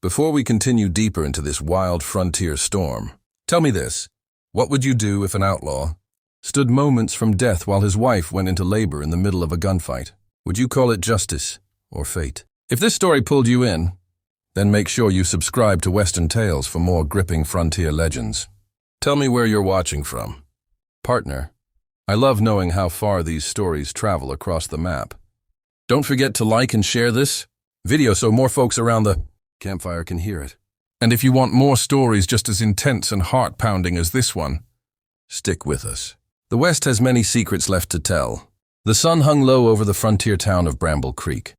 Before we continue deeper into this wild frontier storm, tell me this. What would you do if an outlaw stood moments from death while his wife went into labor in the middle of a gunfight? Would you call it justice or fate? If this story pulled you in, then make sure you subscribe to Western Tales for more gripping frontier legends. Tell me where you're watching from. Partner, I love knowing how far these stories travel across the map. Don't forget to like and share this video so more folks around the campfire can hear it. And if you want more stories just as intense and heart-pounding as this one, stick with us. The West has many secrets left to tell. The sun hung low over the frontier town of Bramble Creek,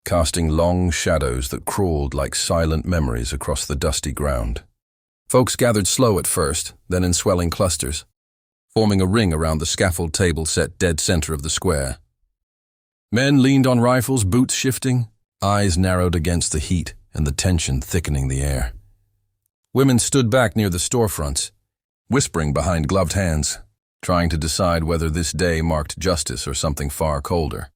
casting long shadows that crawled like silent memories across the dusty ground. Folks gathered slow at first, then in swelling clusters, forming a ring around the scaffold table set dead center of the square. Men leaned on rifles, boots shifting, eyes narrowed against the heat and the tension thickening the air. Women stood back near the storefronts, whispering behind gloved hands, trying to decide whether this day marked justice or something far colder.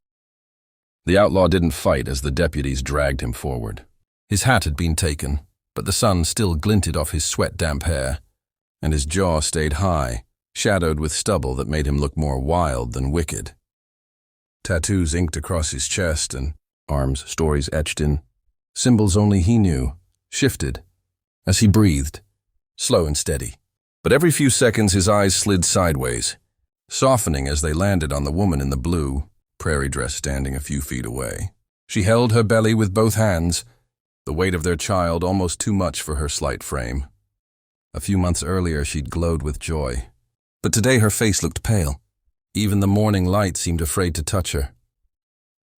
The outlaw didn't fight as the deputies dragged him forward. His hat had been taken, but the sun still glinted off his sweat-damp hair, and his jaw stayed high, shadowed with stubble that made him look more wild than wicked. Tattoos inked across his chest and arms, stories etched in, symbols only he knew, shifted as he breathed, slow and steady. But every few seconds his eyes slid sideways, softening as they landed on the woman in the blue prairie dress standing a few feet away. She held her belly with both hands, the weight of their child almost too much for her slight frame. A few months earlier she'd glowed with joy, but today her face looked pale. Even the morning light seemed afraid to touch her.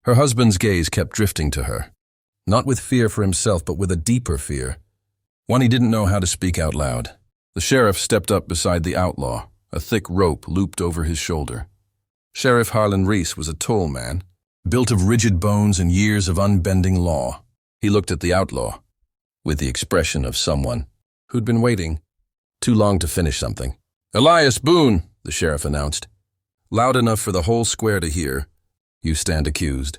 Her husband's gaze kept drifting to her, not with fear for himself but with a deeper fear, one he didn't know how to speak out loud. The sheriff stepped up beside the outlaw, a thick rope looped over his shoulder. Sheriff Harlan Reese was a tall man, built of rigid bones and years of unbending law. He looked at the outlaw with the expression of someone who'd been waiting too long to finish something. "Elias Boone," the sheriff announced, loud enough for the whole square to hear. "You stand accused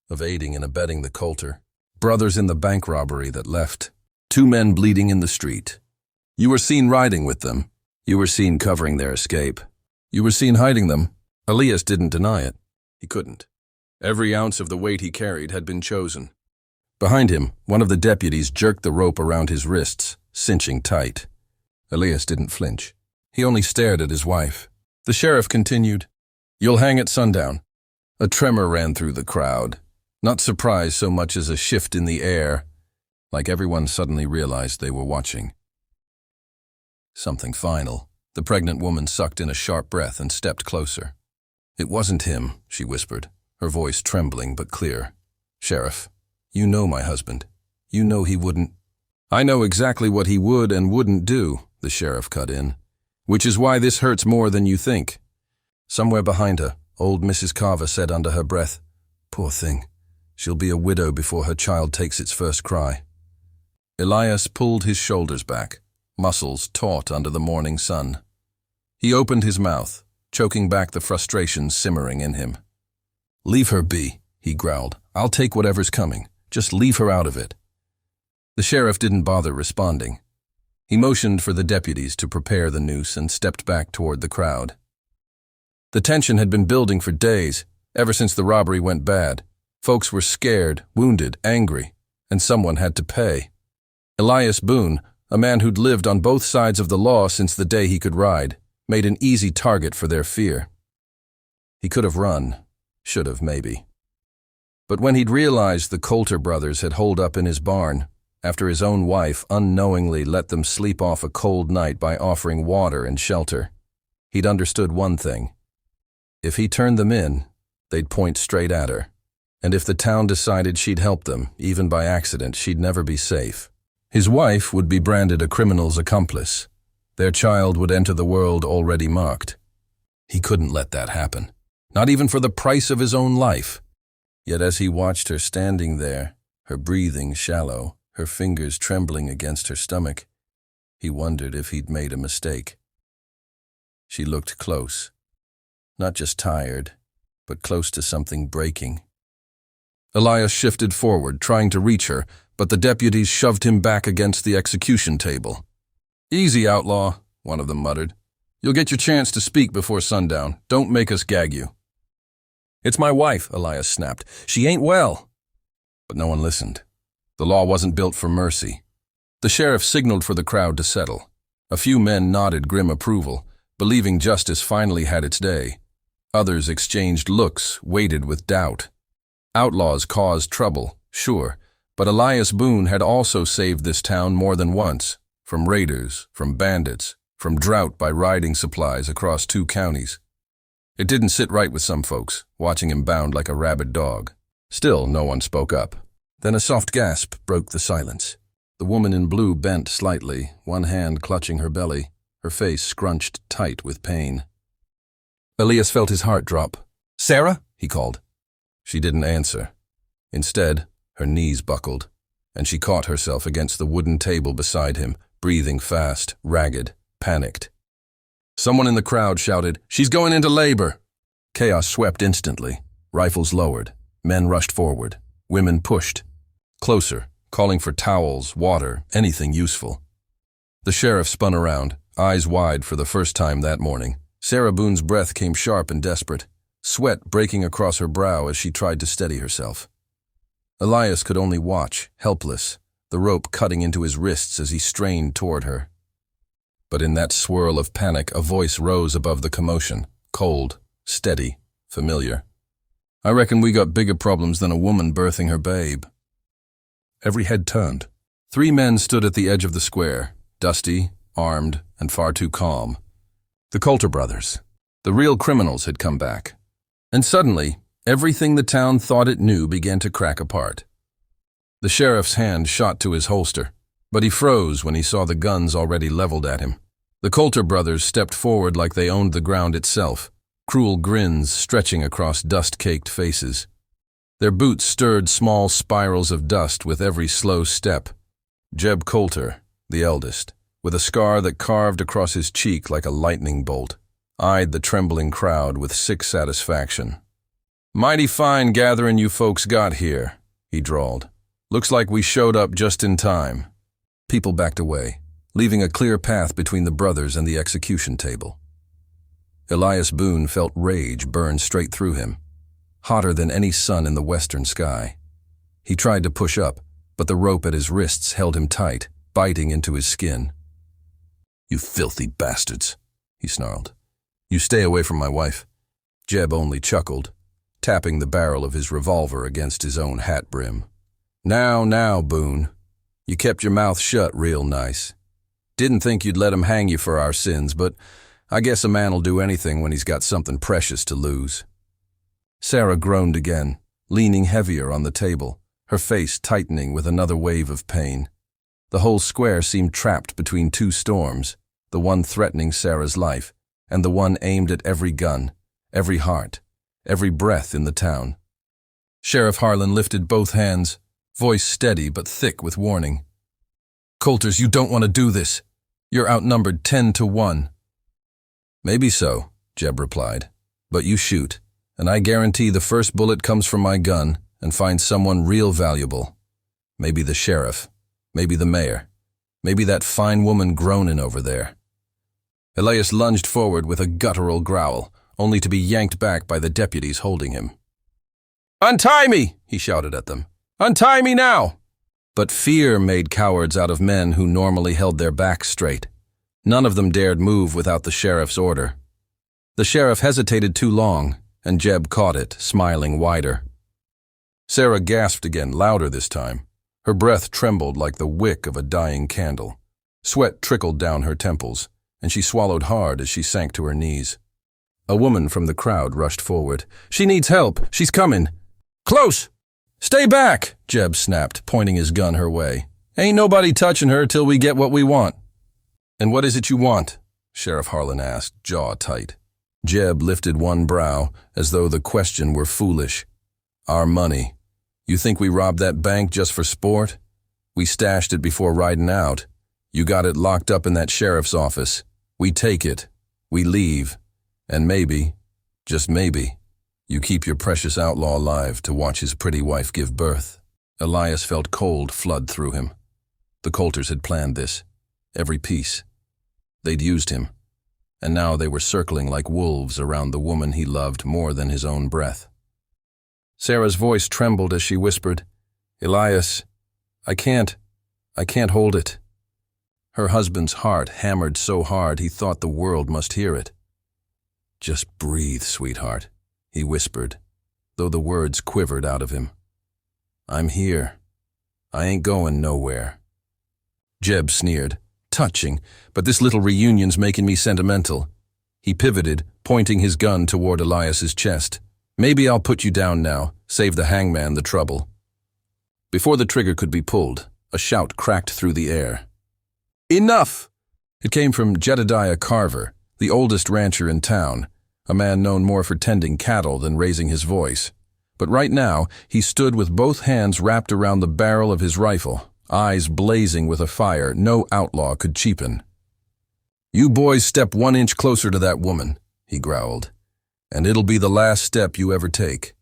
of aiding and abetting the Coulter brothers in the bank robbery that left 2 men bleeding in the street. You were seen riding with them. You were seen covering their escape. You were seen hiding them." Elias didn't deny it. He couldn't. Every ounce of the weight he carried had been chosen. Behind him, one of the deputies jerked the rope around his wrists, cinching tight. Elias didn't flinch. He only stared at his wife. The sheriff continued, "You'll hang at sundown." A tremor ran through the crowd, not surprise so much as a shift in the air, like everyone suddenly realized they were watching something final. The pregnant woman sucked in a sharp breath and stepped closer. "It wasn't him," she whispered, her voice trembling but clear. "Sheriff, you know my husband. You know he wouldn't—" "I know exactly what he would and wouldn't do," the sheriff cut in, "which is why this hurts more than you think." Somewhere behind her, old Mrs. Carver said under her breath, "Poor thing. She'll be a widow before her child takes its first cry." Elias pulled his shoulders back, muscles taut under the morning sun. He opened his mouth, choking back the frustration simmering in him. "Leave her be," he growled. "I'll take whatever's coming. Just leave her out of it." The sheriff didn't bother responding. He motioned for the deputies to prepare the noose and stepped back toward the crowd. The tension had been building for days, ever since the robbery went bad. Folks were scared, wounded, angry, and someone had to pay. Elias Boone, a man who'd lived on both sides of the law since the day he could ride, made an easy target for their fear. He could have run, should have maybe. But when he'd realized the Coulter brothers had holed up in his barn, after his own wife unknowingly let them sleep off a cold night by offering water and shelter, he'd understood one thing. If he turned them in, they'd point straight at her. And if the town decided she'd help them, even by accident, she'd never be safe. His wife would be branded a criminal's accomplice. Their child would enter the world already marked. He couldn't let that happen, not even for the price of his own life. Yet as he watched her standing there, her breathing shallow, her fingers trembling against her stomach, he wondered if he'd made a mistake. She looked close, not just tired, but close to something breaking. Elias shifted forward, trying to reach her, but the deputies shoved him back against the execution table. "Easy, outlaw," one of them muttered. "You'll get your chance to speak before sundown. Don't make us gag you." "It's my wife," Elias snapped. "She ain't well." But no one listened. The law wasn't built for mercy. The sheriff signaled for the crowd to settle. A few men nodded grim approval, believing justice finally had its day. Others exchanged looks, weighted with doubt. Outlaws caused trouble, sure, but Elias Boone had also saved this town more than once, from raiders, from bandits, from drought by riding supplies across 2 counties. It didn't sit right with some folks, watching him bound like a rabid dog. Still, no one spoke up. Then a soft gasp broke the silence. The woman in blue bent slightly, one hand clutching her belly, her face scrunched tight with pain. Elias felt his heart drop. "Sarah?" he called. She didn't answer. Instead, her knees buckled, and she caught herself against the wooden table beside him, breathing fast, ragged, panicked. Someone in the crowd shouted, "She's going into labor!" Chaos swept instantly. Rifles lowered. Men rushed forward. Women pushed. Closer, calling for towels, water, anything useful. The sheriff spun around, eyes wide for the first time that morning. Sarah Boone's breath came sharp and desperate, sweat breaking across her brow as she tried to steady herself. Elias could only watch, helpless, the rope cutting into his wrists as he strained toward her. But in that swirl of panic, a voice rose above the commotion, cold, steady, familiar. "I reckon we got bigger problems than a woman birthing her babe." Every head turned. 3 men stood at the edge of the square, dusty, armed, and far too calm. The Coulter brothers. The real criminals had come back. And suddenly, everything the town thought it knew began to crack apart. The sheriff's hand shot to his holster, but he froze when he saw the guns already leveled at him. The Coulter brothers stepped forward like they owned the ground itself, cruel grins stretching across dust-caked faces. Their boots stirred small spirals of dust with every slow step. Jeb Coulter, the eldest, with a scar that carved across his cheek like a lightning bolt, eyed the trembling crowd with sick satisfaction. "Mighty fine gathering you folks got here," he drawled. "Looks like we showed up just in time." People backed away, leaving a clear path between the brothers and the execution table. Elias Boone felt rage burn straight through him, hotter than any sun in the western sky. He tried to push up, but the rope at his wrists held him tight, biting into his skin. "You filthy bastards," he snarled. "You stay away from my wife." Jeb only chuckled, tapping the barrel of his revolver against his own hat brim. Now, Boone. You kept your mouth shut real nice. Didn't think you'd let 'em hang you for our sins, but I guess a man'll do anything when he's got something precious to lose." Sarah groaned again, leaning heavier on the table, her face tightening with another wave of pain. The whole square seemed trapped between 2 storms, the one threatening Sarah's life, and the one aimed at every gun, every heart, every breath in the town. Sheriff Harlan lifted both hands, voice steady but thick with warning. "Coulters, you don't want to do this. You're outnumbered 10-1. "Maybe so," Jeb replied, "but you shoot, and I guarantee the first bullet comes from my gun and finds someone real valuable. Maybe the sheriff, maybe the mayor, maybe that fine woman groaning over there." Elias lunged forward with a guttural growl, only to be yanked back by the deputies holding him. "Untie me!" he shouted at them. "Untie me now!" But fear made cowards out of men who normally held their backs straight. None of them dared move without the sheriff's order. The sheriff hesitated too long, and Jeb caught it, smiling wider. Sarah gasped again, louder this time. Her breath trembled like the wick of a dying candle. Sweat trickled down her temples, and she swallowed hard as she sank to her knees. A woman from the crowd rushed forward. "She needs help. She's coming." "Close! Stay back!" Jeb snapped, pointing his gun her way. "Ain't nobody touching her till we get what we want." "And what is it you want?" Sheriff Harlan asked, jaw tight. Jeb lifted one brow, as though the question were foolish. "Our money. You think we robbed that bank just for sport? We stashed it before riding out. You got it locked up in that sheriff's office. We take it. We leave. And maybe, just maybe, you keep your precious outlaw alive to watch his pretty wife give birth." Elias felt cold flood through him. The Coulters had planned this. Every piece. They'd used him. And now they were circling like wolves around the woman he loved more than his own breath. Sarah's voice trembled as she whispered, "Elias, I can't hold it." Her husband's heart hammered so hard he thought the world must hear it. "Just breathe, sweetheart," he whispered, though the words quivered out of him. "I'm here. I ain't going nowhere." Jeb sneered. "Touching, but this little reunion's making me sentimental." He pivoted, pointing his gun toward Elias's chest. "Maybe I'll put you down now, save the hangman the trouble." Before the trigger could be pulled, a shout cracked through the air. "Enough!" It came from Jedediah Carver, the oldest rancher in town, a man known more for tending cattle than raising his voice. But right now, he stood with both hands wrapped around the barrel of his rifle, eyes blazing with a fire no outlaw could cheapen. "You boys step 1 inch closer to that woman," he growled, "and it'll be the last step you ever take."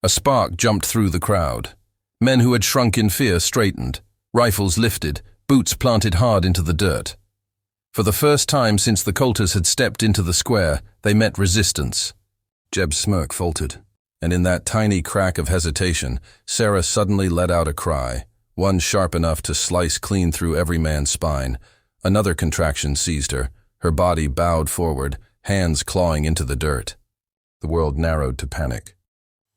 A spark jumped through the crowd. Men who had shrunk in fear straightened, rifles lifted, boots planted hard into the dirt. For the first time since the Coulters had stepped into the square, they met resistance. Jeb's smirk faltered, and in that tiny crack of hesitation, Sarah suddenly let out a cry, one sharp enough to slice clean through every man's spine. Another contraction seized her, her body bowed forward, hands clawing into the dirt. The world narrowed to panic.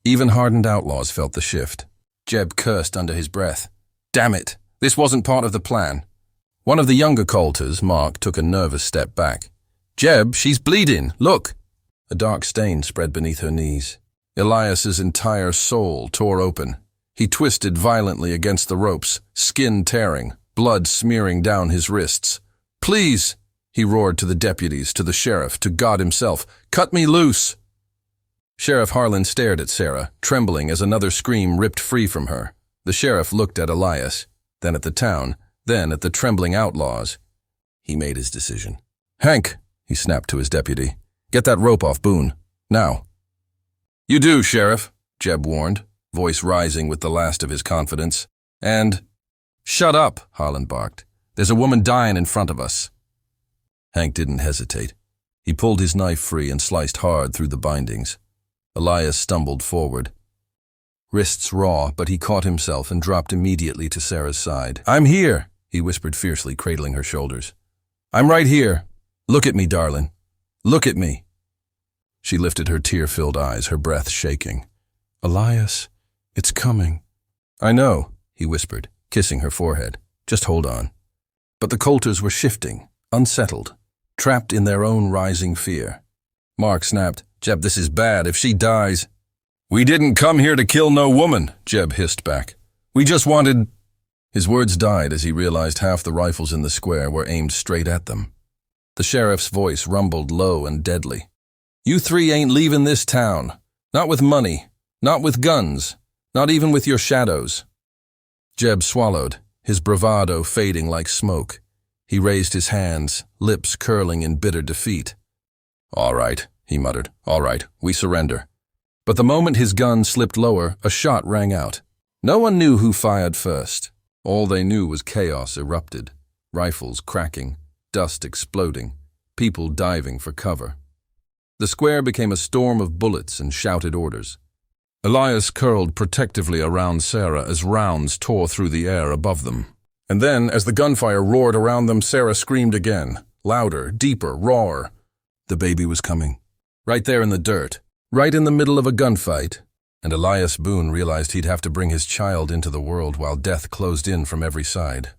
Even hardened outlaws felt the shift. Jeb cursed under his breath. "Damn it! This wasn't part of the plan." One of the younger Coulters, Mark, took a nervous step back. "Jeb, she's bleeding, look!" A dark stain spread beneath her knees. Elias's entire soul tore open. He twisted violently against the ropes, skin tearing, blood smearing down his wrists. "Please!" he roared to the deputies, to the sheriff, to God himself. "Cut me loose!" Sheriff Harlan stared at Sarah, trembling as another scream ripped free from her. The sheriff looked at Elias, then at the town, then at the trembling outlaws. He made his decision. "Hank," he snapped to his deputy, "get that rope off Boone. Now." "You do, Sheriff," Jeb warned, voice rising with the last of his confidence. "And—" "Shut up," Harlan barked. "There's a woman dying in front of us." Hank didn't hesitate. He pulled his knife free and sliced hard through the bindings. Elias stumbled forward. Wrists raw, but he caught himself and dropped immediately to Sarah's side. "I'm here," he whispered fiercely, cradling her shoulders. "I'm right here. Look at me, darling. Look at me." She lifted her tear-filled eyes, her breath shaking. "Elias, it's coming." "I know," he whispered, kissing her forehead. "Just hold on." But the Coulters were shifting, unsettled, trapped in their own rising fear. Mark snapped, "Jeb, this is bad. If she dies—" "We didn't come here to kill no woman," Jeb hissed back. "We just wanted—" His words died as he realized half the rifles in the square were aimed straight at them. The sheriff's voice rumbled low and deadly. "You three ain't leaving this town. Not with money. Not with guns. Not even with your shadows." Jeb swallowed, his bravado fading like smoke. He raised his hands, lips curling in bitter defeat. "All right," he muttered. "All right, we surrender." But the moment his gun slipped lower, a shot rang out. No one knew who fired first. All they knew was chaos erupted, rifles cracking, dust exploding, people diving for cover. The square became a storm of bullets and shouted orders. Elias curled protectively around Sarah as rounds tore through the air above them. And then, as the gunfire roared around them, Sarah screamed again, louder, deeper, rawer. The baby was coming. Right there in the dirt, right in the middle of a gunfight, and Elias Boone realized he'd have to bring his child into the world while death closed in from every side.